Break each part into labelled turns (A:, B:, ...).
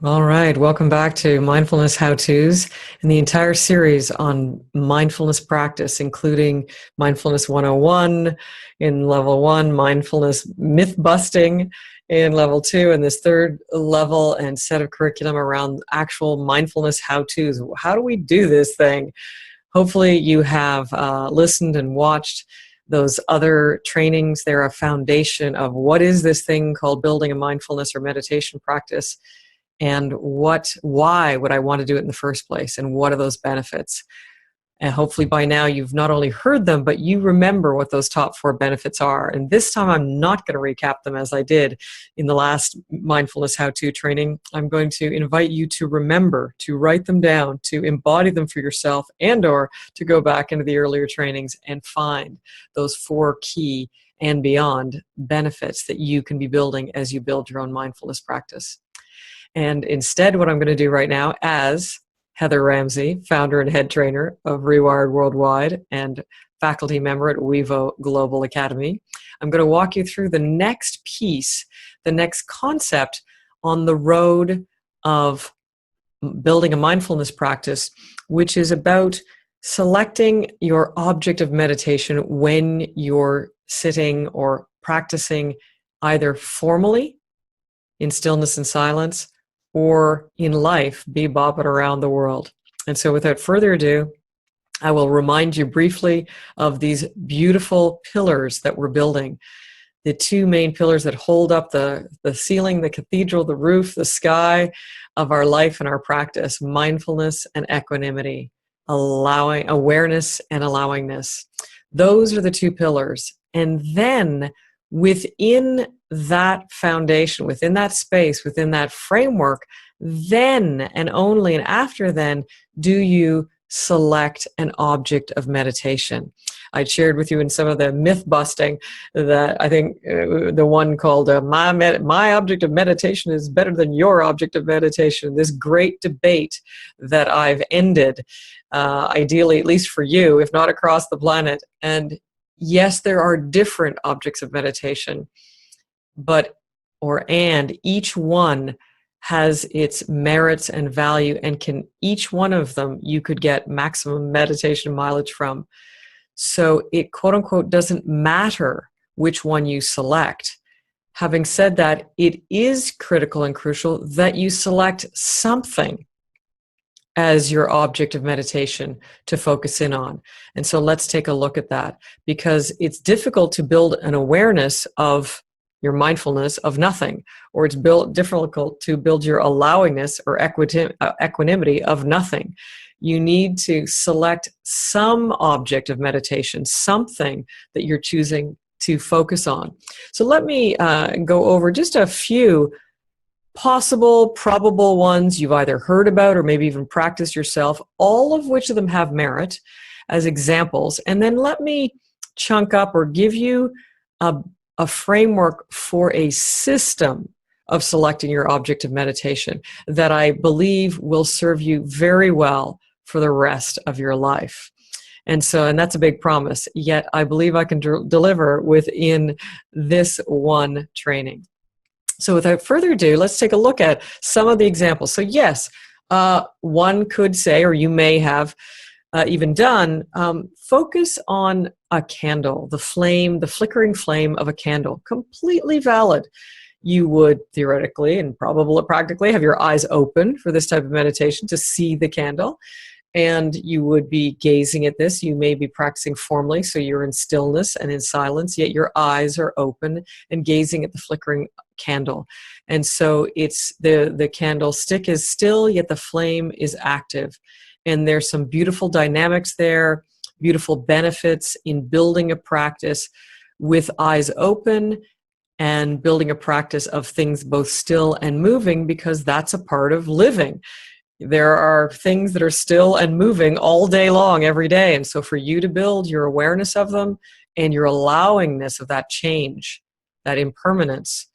A: All right, welcome back to Mindfulness How-Tos and the entire series on mindfulness practice, including Mindfulness 101 in level 1, mindfulness myth busting in level 2, and this third level and set of curriculum around actual mindfulness how-tos. How do we do this thing? Hopefully you have listened and watched those other trainings. They're a foundation of what is this thing called building a mindfulness or meditation practice, and why would I want to do it in the first place, and what are those benefits? And hopefully by now you've not only heard them, but you remember what those top 4 benefits are. And this time I'm not going to recap them as I did in the last mindfulness how-to training. I'm going to invite you to remember, to write them down, to embody them for yourself, and or to go back into the earlier trainings and find those 4 key and beyond benefits that you can be building as you build your own mindfulness practice. And instead, what I'm going to do right now, as Heather Ramsey, founder and head trainer of ReWired WorldWide and faculty member at WeVo Global Academy, I'm going to walk you through the next piece, the next concept on the road of building a mindfulness practice, which is about selecting your object of meditation when you're sitting or practicing either formally in stillness and silence, or in life, bebopping around the world. And so without further ado, I will remind you briefly of these beautiful pillars that we're building. The 2 main pillars that hold up the ceiling, the cathedral, the roof, the sky of our life and our practice: mindfulness and equanimity, allowing awareness and allowingness. Those are the 2 pillars. And then within that foundation, within that space, within that framework, then and only and after then do you select an object of meditation. I shared with you in some of the myth busting that I think the one called my object of meditation is better than your object of meditation. This great debate that I've ended, ideally, at least for you, if not across the planet. And yes, there are different objects of meditation, and each one has its merits and value, and each one of them you could get maximum meditation mileage from. So it, quote unquote, doesn't matter which one you select. Having said that, it is critical and crucial that you select something as your object of meditation to focus in on. And so let's take a look at that, because it's difficult to build an awareness of your mindfulness of nothing, or it's difficult to build your allowingness or equanimity of nothing. You need to select some object of meditation, something that you're choosing to focus on. So let me go over just a few possible, probable ones you've either heard about or maybe even practiced yourself, all of which of them have merit as examples. And then let me chunk up or give you a framework for a system of selecting your object of meditation that I believe will serve you very well for the rest of your life. And that's a big promise, yet I believe I can deliver within this one training. So without further ado, let's take a look at some of the examples. So yes, one could say, or you may have even done, focus on a candle, the flickering flame of a candle. Completely valid. You would theoretically and probably practically have your eyes open for this type of meditation to see the candle. And you would be gazing at this. You may be practicing formally, so you're in stillness and in silence, yet your eyes are open and gazing at the flickering candle. And so it's the candlestick is still, yet the flame is active. And there's some beautiful dynamics there, beautiful benefits in building a practice with eyes open and building a practice of things both still and moving, because that's a part of living. There are things that are still and moving all day long, every day. And so for you to build your awareness of them and your allowingness of that change, that impermanence,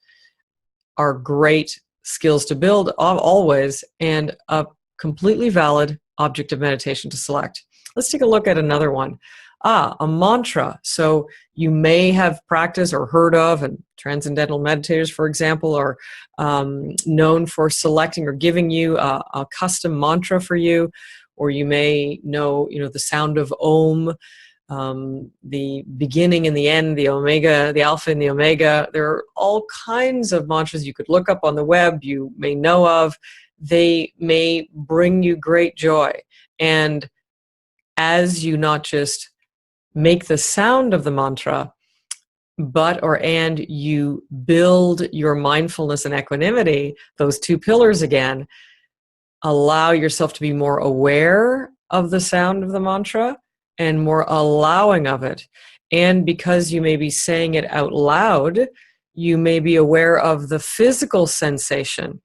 A: are great skills to build always, and a completely valid object of meditation to select. Let's take a look at another one. a mantra. So you may have practiced or heard of, and transcendental meditators, for example, are known for selecting or giving you a custom mantra for you, or you may know, the sound of Om, the beginning and the end, the omega, the alpha and the omega. There are all kinds of mantras you could look up on the web, you may know of. They may bring you great joy. And as you not just make the sound of the mantra, and you build your mindfulness and equanimity, those two pillars again, allow yourself to be more aware of the sound of the mantra and more allowing of it. And because you may be saying it out loud, you may be aware of the physical sensation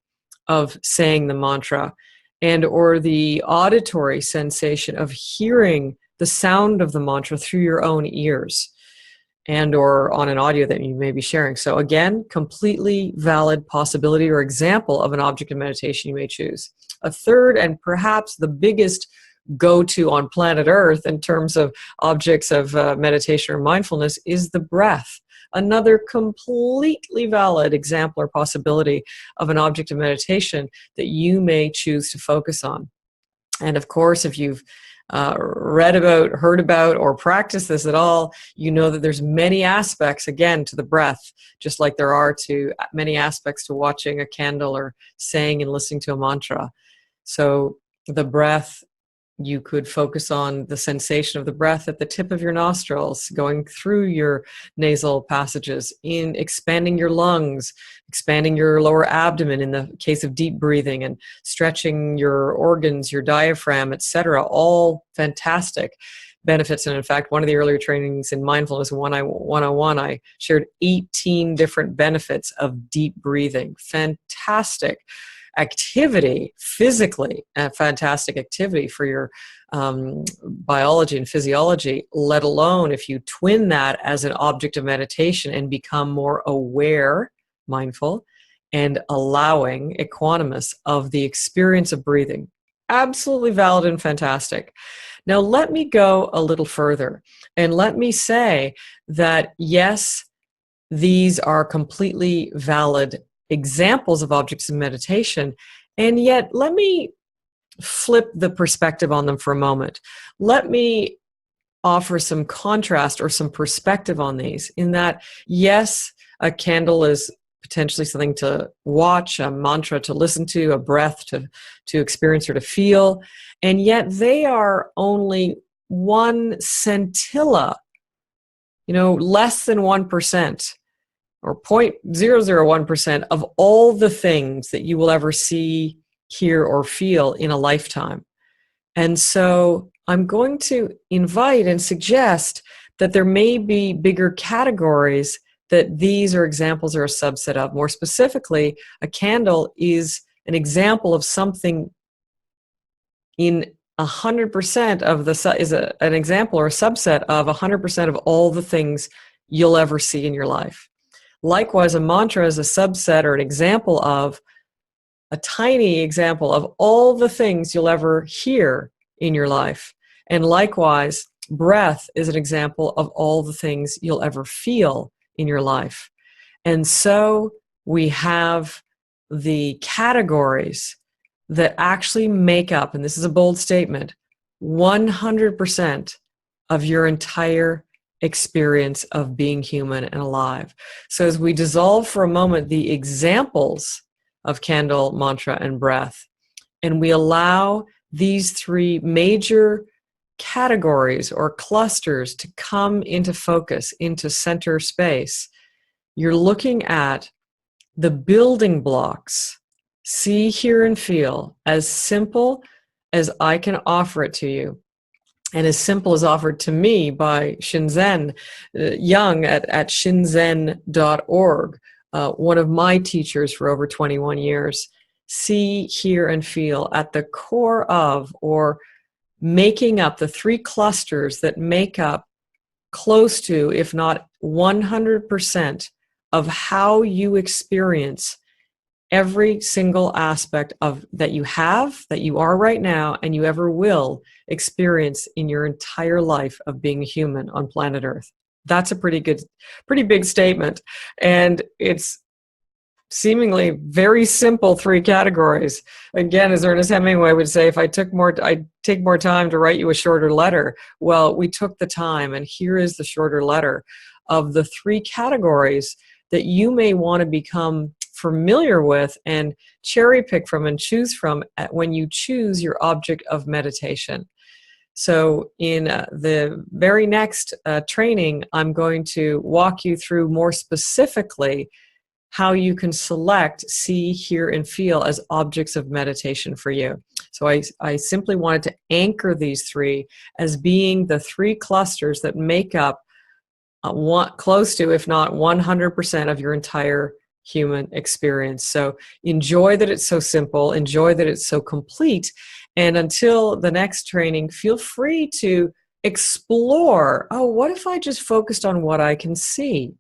A: of saying the mantra, and or the auditory sensation of hearing the sound of the mantra through your own ears, and or on an audio that you may be sharing. So again, completely valid possibility or example of an object of meditation you may choose. A third, and perhaps the biggest go-to on planet Earth in terms of objects of meditation or mindfulness, is the breath. Another completely valid example or possibility of an object of meditation that you may choose to focus on. And of course, if you've read about, heard about, or practiced this at all, you know that there's many aspects, again, to the breath, just like there are to many aspects to watching a candle or saying and listening to a mantra. So the breath, you could focus on the sensation of the breath at the tip of your nostrils, going through your nasal passages, in expanding your lungs, expanding your lower abdomen in the case of deep breathing, and stretching your organs, your diaphragm, etc. All fantastic benefits. And in fact, one of the earlier trainings in Mindfulness 101, I shared 18 different benefits of deep breathing. Fantastic activity, physically, a fantastic activity for your biology and physiology, let alone if you twin that as an object of meditation and become more aware, mindful, and allowing, equanimous of the experience of breathing. Absolutely valid and fantastic. Now let me go a little further, and let me say that yes, these are completely valid examples of objects of meditation, and yet let me flip the perspective on them for a moment. Let me offer some contrast or some perspective on these, in that yes, a candle is potentially something to watch, a mantra to listen to, a breath to experience or to feel, and yet they are only one scintilla, less than 1%. Or 0.001% of all the things that you will ever see, hear, or feel in a lifetime. And so I'm going to invite and suggest that there may be bigger categories that these are examples or a subset of. More specifically, a candle is an example of something in 100% of an example or a subset of 100% of all the things you'll ever see in your life. Likewise, a mantra is a subset or an example of a tiny example of all the things you'll ever hear in your life. And likewise, breath is an example of all the things you'll ever feel in your life. And so we have the categories that actually make up, and this is a bold statement, 100% of your entire experience of being human and alive. So as we dissolve for a moment the examples of candle, mantra, and breath, and we allow these three major categories or clusters to come into focus, into center space, you're looking at the building blocks, see, hear, and feel, as simple as I can offer it to you, and as simple as offered to me by Shinzen Young at shinzen.org, one of my teachers for over 21 years. See, hear, and feel at the core of, or making up, the three clusters that make up close to, if not 100%, of how you experience every single aspect of that you have, that you are right now, and you ever will experience in your entire life of being a human on planet Earth. That's a pretty big statement. And it's seemingly very simple three categories. Again, as Ernest Hemingway would say, if I'd take more time to write you a shorter letter. Well, we took the time, and here is the shorter letter of the three categories that you may want to become familiar with and cherry pick from and choose from when you choose your object of meditation. So in the very next training, I'm going to walk you through more specifically how you can select see, hear, and feel as objects of meditation for you. So I simply wanted to anchor these three as being the three clusters that make up close to, if not 100% of your entire human experience. So enjoy that it's so simple, enjoy that it's so complete, and until the next training, feel free to explore, oh, what if I just focused on what I can see?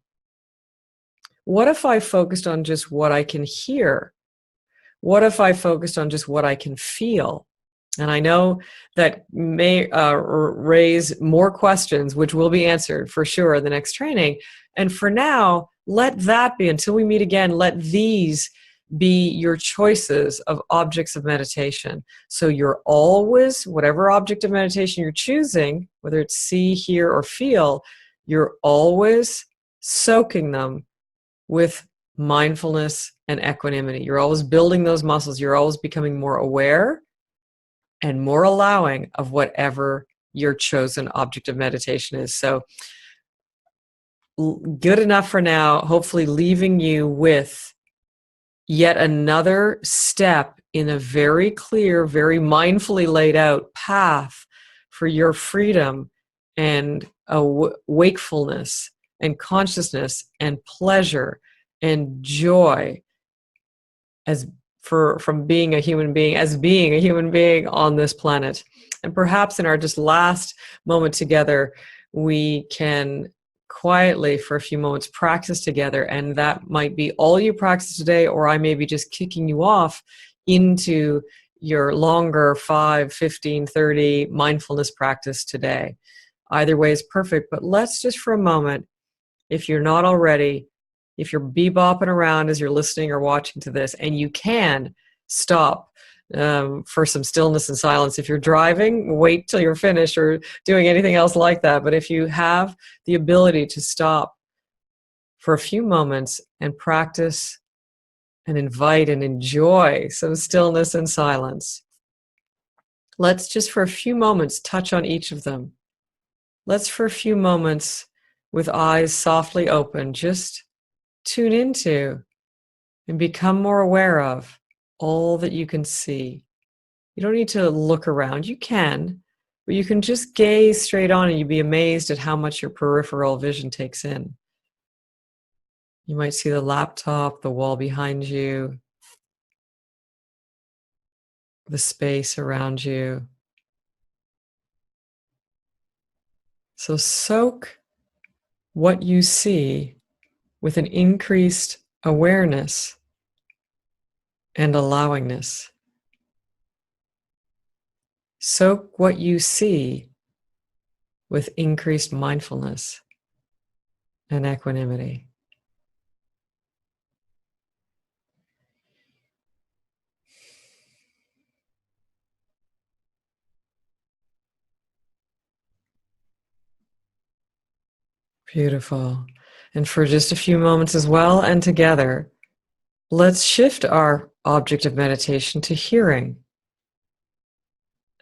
A: What if I focused on just what I can hear? What if I focused on just what I can feel? And I know that may raise more questions, which will be answered for sure in the next training. And for now, let that be, until we meet again, let these be your choices of objects of meditation. So you're always, whatever object of meditation you're choosing, whether it's see, hear, or feel, you're always soaking them with mindfulness and equanimity. You're always building those muscles. You're always becoming more aware and more allowing of whatever your chosen object of meditation is. So good enough for now, hopefully leaving you with yet another step in a very clear, very mindfully laid out path for your freedom and wakefulness and consciousness and pleasure and joy from being a human being, as being a human being on this planet. And perhaps in our just last moment together, we can quietly for a few moments practice together, and that might be all you practice today, or I may be just kicking you off into your longer 5, 15, 30 mindfulness practice today. Either way is perfect, but let's just for a moment, if you're not already, if you're bebopping around as you're listening or watching to this, and you can stop for some stillness and silence. If you're driving, wait till you're finished or doing anything else like that. But if you have the ability to stop for a few moments and practice and invite and enjoy some stillness and silence, let's just for a few moments touch on each of them. Let's for a few moments with eyes softly open, just tune into and become more aware of all that you can see. You don't need to look around. You can, but you can just gaze straight on and you'd be amazed at how much your peripheral vision takes in. You might see the laptop, the wall behind you, the space around you. So soak what you see with an increased awareness and allowingness. Soak what you see with increased mindfulness and equanimity. Beautiful. And for just a few moments as well and together, let's shift our object of meditation to hearing.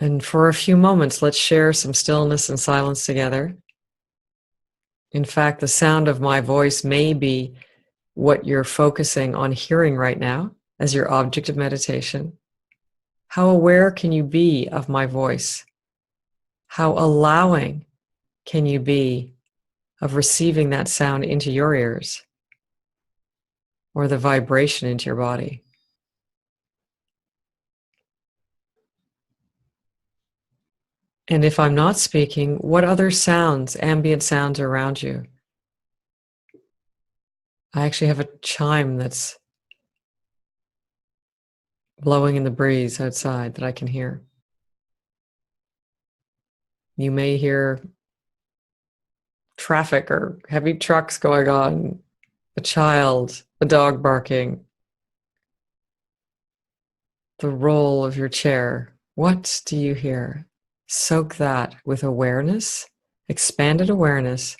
A: And for a few moments, let's share some stillness and silence together. In fact, the sound of my voice may be what you're focusing on hearing right now as your object of meditation. How aware can you be of my voice? How allowing can you be of receiving that sound into your ears or the vibration into your body? And if I'm not speaking, what other sounds, ambient sounds are around you? I actually have a chime that's blowing in the breeze outside that I can hear. You may hear traffic or heavy trucks going on, a child, a dog barking, the roll of your chair. What do you hear? Soak that with awareness, expanded awareness,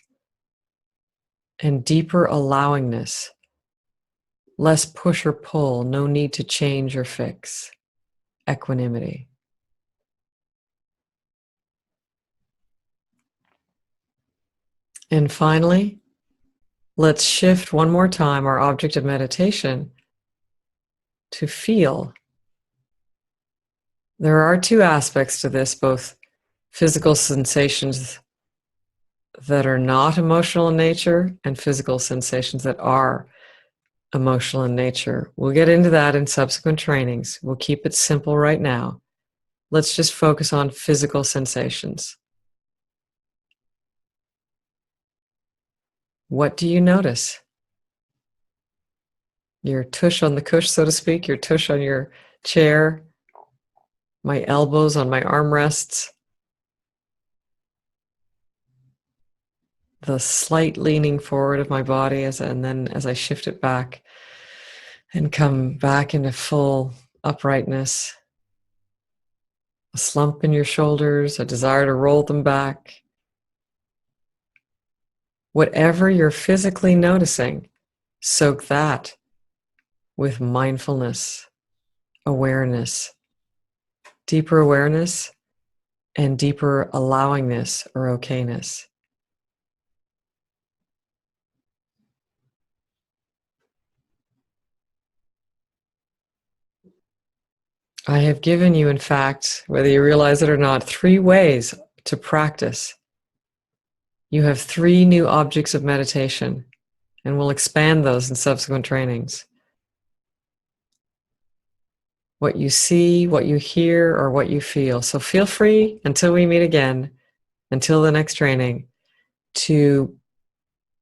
A: and deeper allowingness. Less push or pull, no need to change or fix. Equanimity. And finally, let's shift one more time our object of meditation to feel. There are two aspects to this, both physical sensations that are not emotional in nature and physical sensations that are emotional in nature. We'll get into that in subsequent trainings. We'll keep it simple right now. Let's just focus on physical sensations. What do you notice? Your tush on the cush, so to speak, your tush on your chair, my elbows on my armrests, the slight leaning forward of my body and then as I shift it back and come back into full uprightness, a slump in your shoulders, a desire to roll them back. Whatever you're physically noticing, soak that with mindfulness, awareness, deeper awareness, and deeper allowingness or okayness. I have given you, in fact, whether you realize it or not, 3 ways to practice. You have 3 new objects of meditation, and we'll expand those in subsequent trainings. What you see, what you hear, or what you feel. So feel free, until we meet again, until the next training, to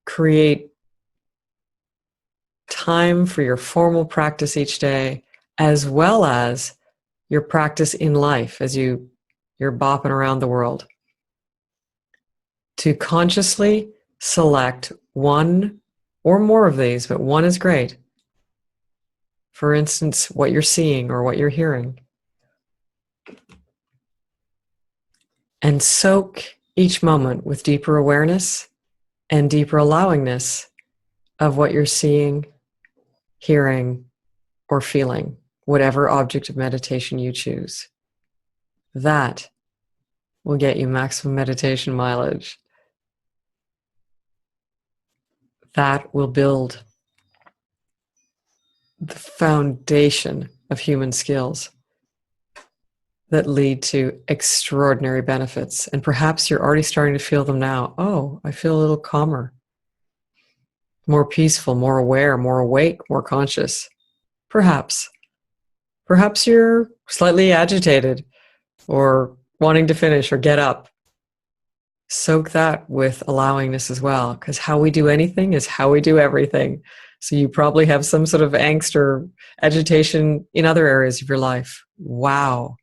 A: create time for your formal practice each day, as well as your practice in life as you're bopping around the world. To consciously select 1 or more of these, but 1 is great. For instance, what you're seeing or what you're hearing. And soak each moment with deeper awareness and deeper allowingness of what you're seeing, hearing, or feeling, whatever object of meditation you choose. That will get you maximum meditation mileage. That will build the foundation of human skills that lead to extraordinary benefits. And perhaps you're already starting to feel them now. Oh, I feel a little calmer, more peaceful, more aware, more awake, more conscious. Perhaps you're slightly agitated or wanting to finish or get up. Soak that with allowingness as well, because how we do anything is how we do everything. So you probably have some sort of angst or agitation in other areas of your life. Wow.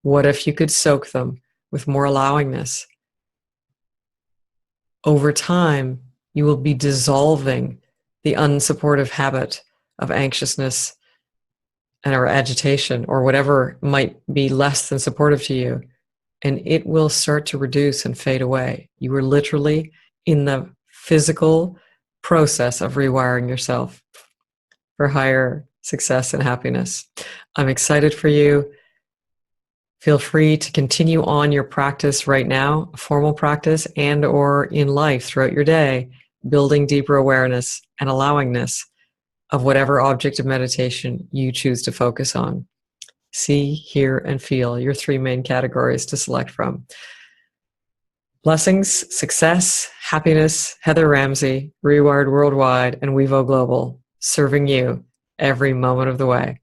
A: What if you could soak them with more allowingness? Over time, you will be dissolving the unsupportive habit of anxiousness and or agitation or whatever might be less than supportive to you. And it will start to reduce and fade away. You are literally in the physical process of rewiring yourself for higher success and happiness. I'm excited for you. Feel free to continue on your practice right now, formal practice and or in life throughout your day, building deeper awareness and allowingness of whatever object of meditation you choose to focus on. See, hear, and feel, your 3 main categories to select from. Blessings, success, happiness. Heather Ramsey, ReWired Worldwide, and WeVo Global, serving you every moment of the way.